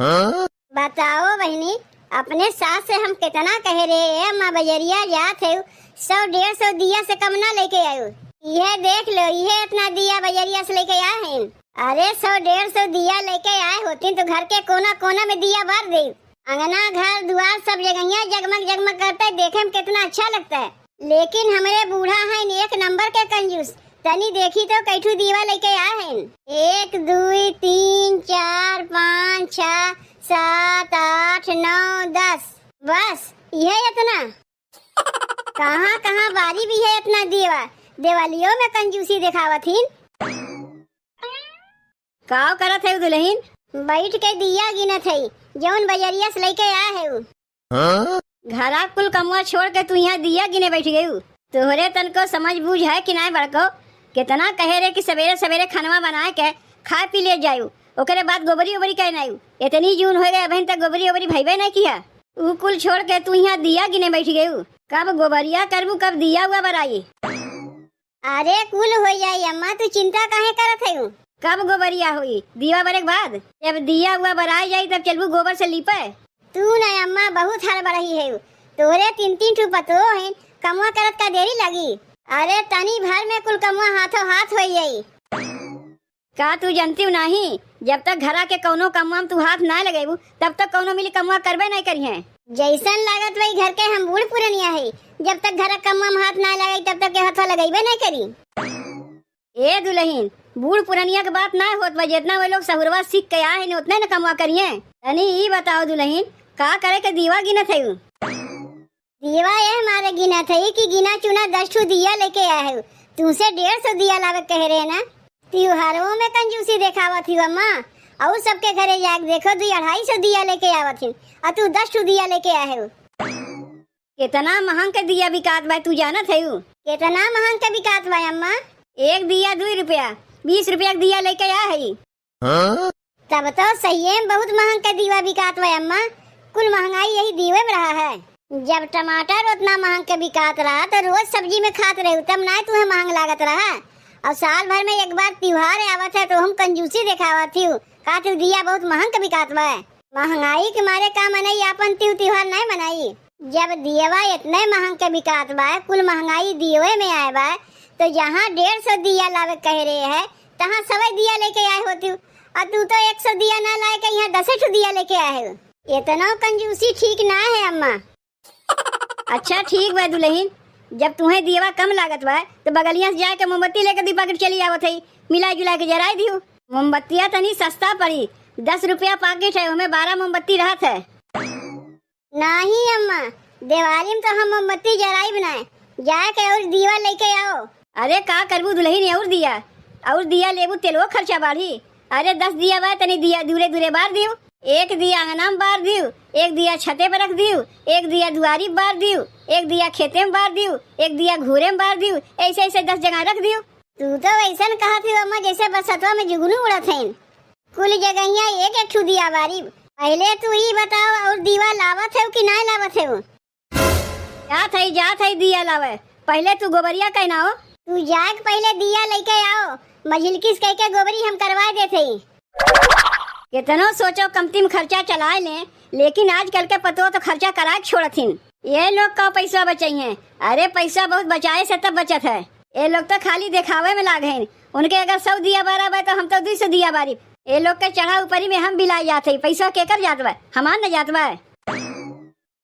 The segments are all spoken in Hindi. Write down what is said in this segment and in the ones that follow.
बताओ बहनी, अपने सास से हम कितना कह रहे हैं माँ बजरिया जात है 100-150 दिया से कम ना लेके आयो। यह देख लो, यह इतना दिया बजरिया से लेके आए हैं। अरे 100-150 दिया लेके आए होती तो घर के कोना कोना में दिया बार दे। अंगना घर द्वार सब जगह जगमग जगमग करता है, देखे में कितना अच्छा लगता है। लेकिन हमारे बूढ़ा है एक नंबर के कंजूस। तनी देखी तो कैठू दीवा लेके आए हैं। 1 2 3 4 5 6 7 8 9 10 बस यह इतना। कहाँ कहाँ बारी भी है इतना दीवा। दिवालियों में कंजूसी दिखावत ही। काव करत है दुल्हन? बैठ के दिया गिनत है जौन बजरिया से लेके आए है। घरा कुल कमुआ छोड़ के तू यहाँ दिया गिने बैठ गई। तोहरे तन को समझ बूझ है कि नहीं बड़को? कितना कहे रे कि सवेरे सवेरे खानवा बनाए के खा पी ले जायू, ओकरे बाद गोबरी ओबरी कह नहीं। इतनी जून हो गए अभी तक गोबरी ओबरी भईबे नहीं किया। ऊ कुल छोड़ के तू यहाँ दिया गिने बैठ गई। कब गोबरिया करबू, कब दिया हुआ बराई? अरे कुल हो जाई अम्मा, तू चिंता काहे करत है? कब गोबरिया हुई? दिया बरे के बाद। जब दिया हुआ बराई जाई तब चलबू गोबर से लिपे। तू न अम्मा बहुत हर बरही है। तोरे 3-3 ठू पतो है, कमुआ करत का देरी लगी। अरे तनी भर में कुल कमुआ हाथों हाथ हो जाई। का तू जानती हूँ नहीं, जब तक घरा के कौनो कमुआ तू हाथ ना लगेबू तब तक कौनो मिली कमुआ करबे नहीं करी है। जैसन लागत वही घर के हम बूढ़ पुरनिया है, जब तक घर कमुआ में हाथ ना लगाई तब तक के हाथ लगेबे नहीं करी। ए दुल्हन, बूढ़ पुरनिया के बात ना होत बा, जितना वे लोग सहुरवा सीख के आए हैं उतने न कमुआ करिए। तनी ई बताओ दुल्हन, का करे के दीवा गिनत है? दीवा ये हमारे गिनत है कि गिना चुना 10 ठू दिया लेके आए है। तुमसे 150 दिया लावे कह रहे ना। त्योहारों में कंजूसी दिखावत थी अम्मा, और सबके घरे जाके देखो 200-250 दिया लेके आवत थी और तू 10 ठू दिया लेके आए हो। कितना महंग के दिया बिकात बा तू जानत है? कितना महंग के बिकात बा अम्मा? एक दिया 2 रुपया, 20 रुपया दिया लेके आए है। तब तो सही है, बहुत महंग का दीवा बिकात बा अम्मा। कुल महंगाई यही दीवे में रहा है। जब टमाटर उतना महंग के बिकात रहा तो रोज सब्जी में खात रहे, तब ना तुम्हें महंग लागत रहा। और साल भर में एक बार त्योहार आवत है तो हम कंजूसी दिखावत थी। का तू दिया बहुत महंग के बिकात बा। महंगाई के मारे का मनाई अपन त्योहार नहीं मनाई। जब दियवा इतने महंग के बिकात बा, कुल महंगाई दिये में आए बा, तो जहाँ 150 दिया लावे कह रहे है तहाँ 100 दिया लेके आए होती। और तू तो 100 दिया ना लाए के यहाँ 10 दिया लेके आए हो। इतना कंजूसी ठीक ना है अम्मा। अच्छा ठीक बा दुल्हन, जब तुम्हें दियवा कम लागत बा तो बगलिया से जाके मोमबत्ती लेकर दीपा के चली आवत है। मिला जुला के जराई दियो। मोमबत्तियाँ तनी सस्ता पड़ी, 10 रुपया पैकेट है, उसमें 12 मोमबत्ती रहत है। नहीं अम्मा, दिवाली में तो हम मोमबत्ती जराई बनाए। जाके और दिया लेके आओ। अरे का करबू दुल्हन, और दिया लेबू तेलवो खर्चा बढ़ी। अरे 10 दिया बा, तनी दिया दूरे दूरे बार दियो। एक दिया अंगना में बार दियो, एक दिया छते पर रख दियो, एक दिया दुआरी में बार दियो, एक दिया खेते में बार दियो, एक दिया घूरे में बार दियो। ऐसे ऐसे 10 जगह रख दियो। तू तो ऐसा कहा थी अम्मा जैसे बसतवा में जुगनू उड़त है। कुल जगहिया एक ठू दिया बारी। पहले तू ही बताओ, और दीवा लावत है कि नहीं लावत है? जात है दिया लावे। पहले तू गोबरिया कहना हो। तू जाके पहले दिया लेके आओ, मझिलकिस कह के गोबरी हम करवा देते। कितनो सोचो कमती में खर्चा चलाए ले, लेकिन आजकल के पतो तो खर्चा करा के छोड़थिन। ये लोग का पैसा बचाइए। अरे पैसा बहुत बचाए से तब बचत है। ये लोग तो खाली दिखावे में लागे हैं। उनके अगर 100 दिया बारा बा तो हम तो 200 दिया बारी। ये लोग के चढ़ा ऊपरी में हम बिला जाते, पैसा केकर जात बा? हमार न जात बा।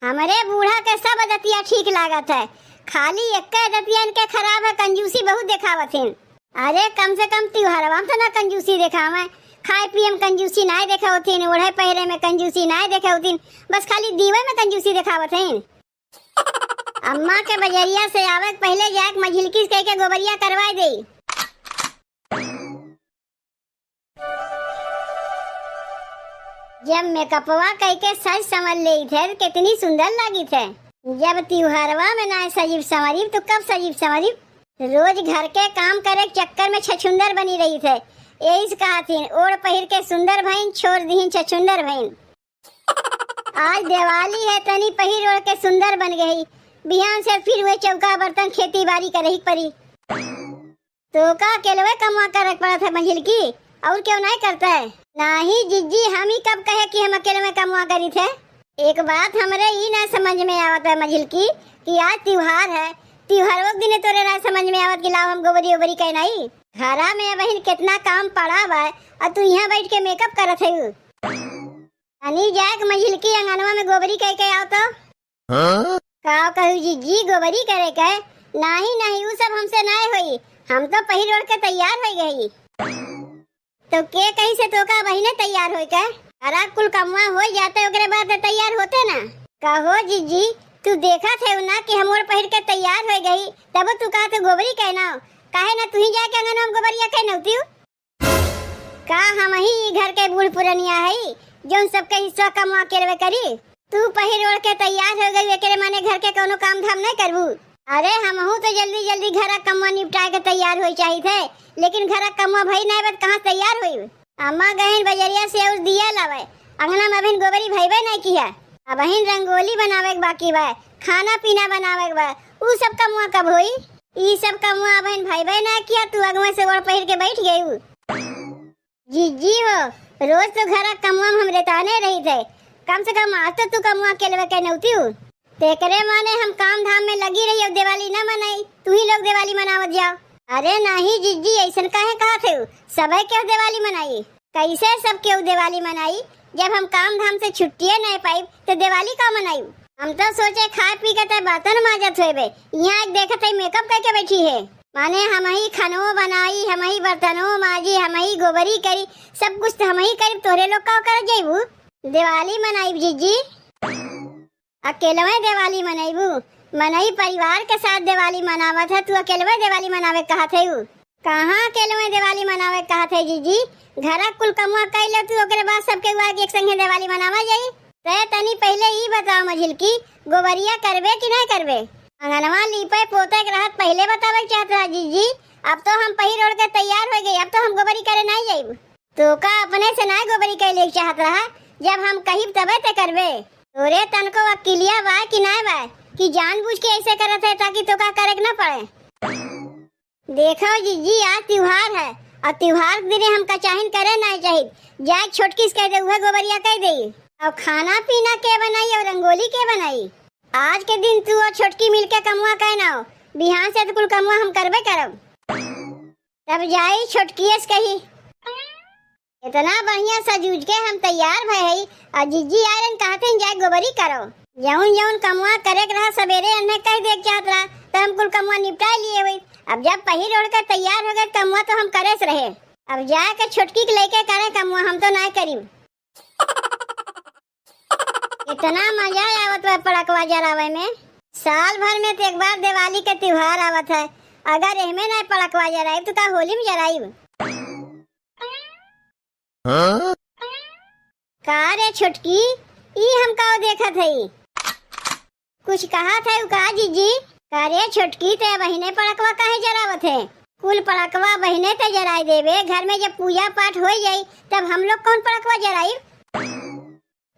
हमारे बूढ़ा के सब आदतियाँ ठीक लागत है, खाली एक आदतियाँ इनके खराब है, कंजूसी बहुत दिखावत है। अरे कम से कम त्योहार तो ना कंजूसी दिखावे। खाए पिए में कंजूसी नहीं देखा होती, ओढ़े पहरे में कंजूसी नहीं देखा होती, बस खाली दीवे में कंजूसी दिखावत है। अम्मा के बजरिया से आवे पहले जाके मझिलकी कह के गोबरिया करवा दे। जब मेकअपवा कह के सज संवर ले थे कितनी सुंदर लगी थे। जब त्योहारवा में ना सजीव संवरी तो कब सजीव संवरी? रोज घर के काम करे चक्कर में छछुंदर बनी रही थे। यही से कहा थी, ओढ़ पहिर के सुंदर भईन, छोड़ दीन छछुंदर भईन। आज दिवाली है, तनी पहिर ओढ़ के सुंदर बन गई। बिहान से फिर वे चौका बर्तन खेती बाड़ी करे ही परी। तो का केलवे कमा कर रख पड़ा था मंजिल की, और क्यों नहीं करता है? नहीं जीजी, हम ही कब कहे कि हम अकेले में कमुआ करी थे। एक बात हमरे ही ना समझ में आवत है मझिलकी कि आज त्योहार है, त्योहारों के दिन तोरे ना समझ में आवत कि लाओ हम गोबरी ओबरी कह नहीं। घरा में बहन कितना काम पड़ा बा और तू यहाँ बैठ के मेकअप करत है। अनी जाए के मझिलकी अंगनवा में गोबरी कह के आओ तो का कहू जीजी गोबरी करे के? नहीं नहीं, वो सब हमसे नहीं हुई, हम तो पहिर ओढ़ के तैयार हो गई। तो के कहीं से तो का बहिने तैयार हो के अरा कुल कमवा हो जाते ओकरे बाद तैयार होते ना। कहो जीजी तू देखा थे ना कि हम और पहिर के तैयार हो गई, तब तू कहा तो गोबरी कहना काहे ना तू ही जाके अंगनवा में गोबरिया कहना होती का? हम ही घर के बूढ़ पुरनिया है जो सबके हिस्सा कमवा के करी। तू पहिर ओढ़ के तैयार हो गई एकरे माने घर के कोनो काम धाम नहीं करबू? अरे हम हूँ तो जल्दी जल्दी घर कमवा निपटा के तैयार हो चाहिए थे, लेकिन घर कमवा भाई नहीं बत कहाँ तैयार हुई। अम्मा गहन बजरिया से और दिया लावे, अंगना में बहन गोबरी भईबे नहीं किया। अब बहन रंगोली बनावे बाकी बा, खाना पीना बनावे बा, उ सब कमवा कब हुई? ई सब कमवा बहन भईबे नहीं किया, तू अगवा से ओढ़ पहिर के बैठ गई। जीजी हो रोज तो घर कमवा हम रेताने रही थे, कम से कम आज तो तू कमुआ के लिए कहने होती हूँ। तेकरे माने हम काम धाम में लगी रही, अब दिवाली न मनाई, तू ही लोग दिवाली मनावत जाओ। अरे नहीं जीजी, ऐसा काहे कहा थे? सबे क्यों दिवाली मनाई? कैसे सब क्यों दिवाली मनाई? जब हम काम धाम से छुट्टियां नहीं पाई तो दिवाली का मनाई? हम तो सोचे खा पी के बर्तन माजत हुए, यहाँ देखते मेकअप करके बैठी है। माने हम ही खानो बनाई, हम ही बर्तनों माजी, हम ही गोबरी करी, सब कुछ हम ही करी, तोरे लोग का कर जाइबू? दिवाली मनाई जीजी? अकेले में दिवाली मनाईबू? मनई परिवार के साथ दिवाली मनावत है, तू अकेले में दिवाली मनावे कहा थे? कहाँ अकेले में दिवाली मनावे कहा थे जीजी? घर कुल कमुआ कह ले तू, ओकरे बाद सबके एक संगे दिवाली मनावा जाई। ते तनी पहले ही बताओ मझिलकी, गोबरिया करबे कि नहीं करबे? अंगनवा लीपे पोते के रहत पहले बतावे चाहत रहा जीजी। अब तो हम पहिर ओढ़ के तैयार हो गई, अब तो हम गोबरी करे नहीं जाइब। तो का अपने से नहीं गोबरी कह ले चाहत रहा? जब हम कहीं तबे ते करबे। तोरे तन को अकेलिया बा कि नहीं बा कि जानबूझ के ऐसे करत है ताकि तो का करे न पड़े? देखो जीजी आज त्योहार है और त्योहार के दिन हमका चाहिए करे नहीं चाहिए, जाए छोटकी से कह दे उहे गोबरिया कह दे। और खाना पीना के बनाई और रंगोली के बनाई? आज के दिन तू और छोटकी मिलके कमुआ कहना हो, बिहान से तो कुल कमुआ हम करबे करब। तब जाई छोटकी से कही इतना बढ़िया सजूज के हम तैयार भई और जीजी आयरन कहते हैं जाए गोबरी करो। जौन जौन कमुआ करे रहा सवेरे अन्ने कह देख चाहत रहा तो हम कुल कमुआ निपटा लिए हुई। अब जब पहिर ओढ़ कर तैयार हो गए कमुआ तो हम करे से रहे, अब जाके छोटकी के लेके करे कमुआ, हम तो नहीं करी। इतना मजा आवत है पड़कवा जरावे में, साल भर में तो एक बार दिवाली के त्योहार आवत है, अगर एहमे नहीं पड़कवा जराई तो का होली में जराई? का रे छोटकी ई हम का देखत हई? कुछ कहा था का जीजी? का रे छोटकी ते बहिने पड़कवा काहे जरावत है? कुल पड़कवा बहिने ते जराई देवे, घर में जब पूजा पाठ हो जाई तब हम लोग कौन पड़कवा जराई?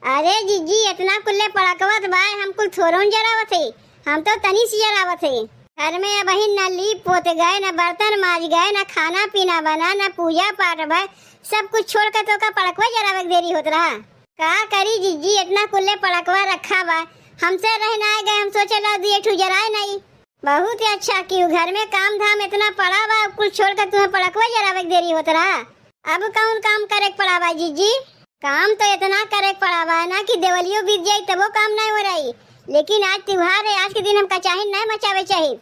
अरे जीजी इतना कुल्ले पड़कवा तो बाय हम कुल थोरों जरावत है, हम तो तनी सी जरावत है। घर में बहिन न लीप पोत गए, न बर्तन माज गए, न खाना पीना बना, न पूजा पाठ भय, सब कुछ छोड़ कर तो का पड़कवा जरावे देरी होत रहा। का करी जीजी इतना कुल्ले पड़कवा रखा बा, हमसे रहना आ गए, हम सोचे ला दिए ठू जराए नहीं। बहुत ही अच्छा क्यों, घर में काम धाम इतना पड़ा बा, कुछ छोड़ कर तुम्हें पड़कवा जरावे देरी होत रहा। अब कौन काम करे पड़ा बा जीजी? काम तो इतना करे पड़ा बा ना कि दिवालियों बीत जाये तब वो काम नहीं हो रही, लेकिन आज त्योहार है, आज के दिन हमका चाहिए नहीं मचावे चाहिए।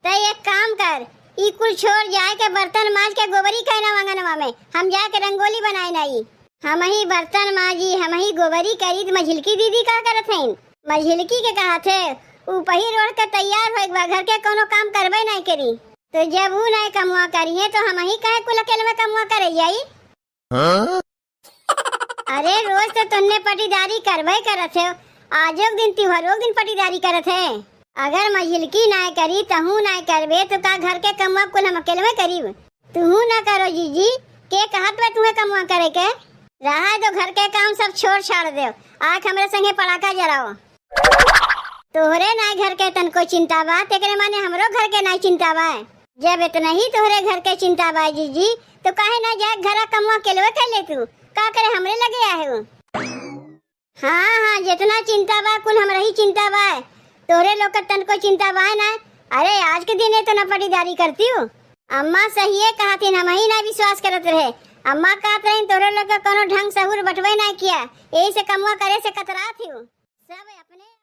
तो एक काम कर, ई कुल छोड़ जाए के बर्तन माज के गोबरी कहना अंगनवा में, हम जाके रंगोली बनाए नहीं। हम ही बर्तन माजी, हम ही गोबरी करी। तो मझिलकी दीदी का करत हैं? मझिलकी के कहा थे ऊ पहिर ओढ़ के तैयार हो घर के कोनो काम करबे नहीं करी, तो जब वो नहीं कमुआ करी है तो हम ही कहे कुल अकेले में कमुआ करे जाई? अरे रोज तो तुमने पटीदारी करबे करत है, आजो दिन त्योहारों दिन पटीदारी करत है। अगर मझिलकी ना करी तहू ना करबे तो का घर के कमुआ कुल हम अकेले में करी? तू ना करो जीजी, के कहत बा तुम्हें कमुआ करे के? रहा तो घर के काम सब छोड़ छाड़ दे, आख हमरे संगे पड़ाका जराओ। तोहरे ना घर के तन को चिंता बा, तेकरे माने हमरो घर के ना चिंता बा। जब इतना ही तोहरे घर के चिंता बा जीजी, तो काहे ना जाए घर कमवा के लो कर ले तू, का करे हमरे लगे आए हो। हाँ हाँ, जितना चिंता बा कुल हमरा ही चिंता बा, तोहरे लोग तन को चिंता बा ना। अरे आज के दिन तो न पटीदारी करती हूँ। अम्मा सही है कहती, हम ही ना विश्वास करत रहे। अम्मा कहत रही तोरे लोग का कोनो ढंग सहूर बटवे ना किया, यही से कमवा करे से कतरा थी सब अपने